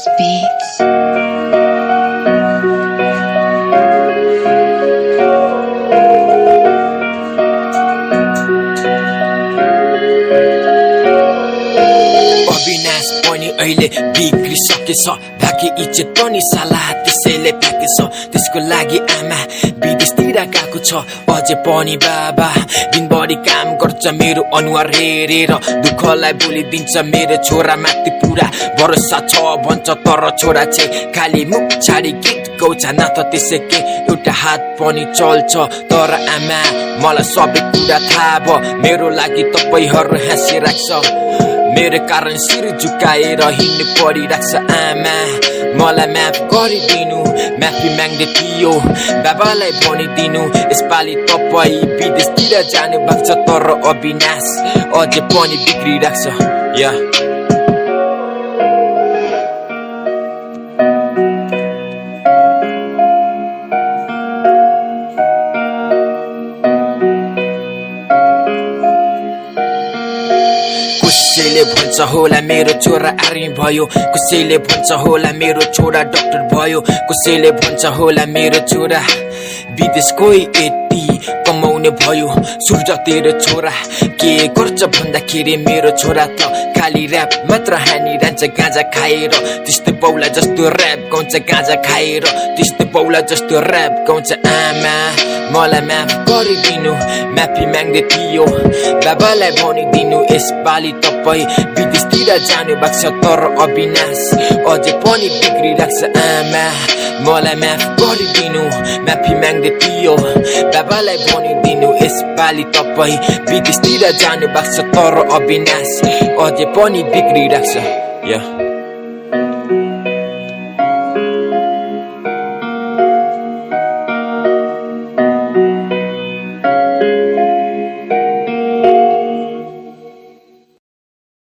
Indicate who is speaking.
Speaker 1: Beats.
Speaker 2: Avinash पनि अहिले बिग्रिसकेछ भाके इज्जत पनि साला त्यसैले फ्याँकेछ त्यसको लागि आमा विदेशतिर गएको छ अझै पनि बाबा दिनभरि काम गर्छ मेरो अनुहार हेरेर दुःखलाई बोलिदिन्छ मेरो छोरा माथि पुरा भरोसा छ भन्छ तर छोरा चाहिँ खाली मुख छाडी गीत गाउँछ न त त्यसै के एउटा हात पनि चल्छ तर आमा मलाई सबै कुरा थाहा भयो मेरो लागि तपाईहरु हाँसिराख्छ मेरो कारण शिर झुकाएर हिँड्नु परिरहेको छ आमा मलाई माफ गरिदिनु माफी माग्दै थियो बाबालाई भनिदिनु यसपालि तपाई विदेशतिर जानु भएको छ तर अविनाश अझै पनि बिग्रिरहेको छ कसैले भन्छ होला मेरो छोरा आर्मी भयो कसैले भन्छ होला मेरो छोरा डाक्टर भयो कसैले भन्छ होला मेरो छोरा विदेश गई यति कमाउने भयो सूर्य तेरो छोरा के गर्छ भन्दाखेरि मेरो छोरा त खाली र्याप मात्र हानिरहन्छ गाँजा खाएर त्यस्तो बौला जस्तो र्याप गाउँछ गाँजा खाएर त्यस्तो बौला जस्तो र्याप गाउँछ आमा मलाई माफ गरिदिनु माफी माग्दै थियो बाबालाई भनिदिनु यसपालि तपाई विदेशतिर जानु भएको छ तर अविनाश अझै पनि बिग्रिरहेको छ आमा मलाई माफ गरिदिनु माफी माग्दै थियो बाबालाई भनिदिनु यसपालि तपाई विदेशतिर जानु भएको छ तर अविनाश अझै पनि बिग्रिरहेको छ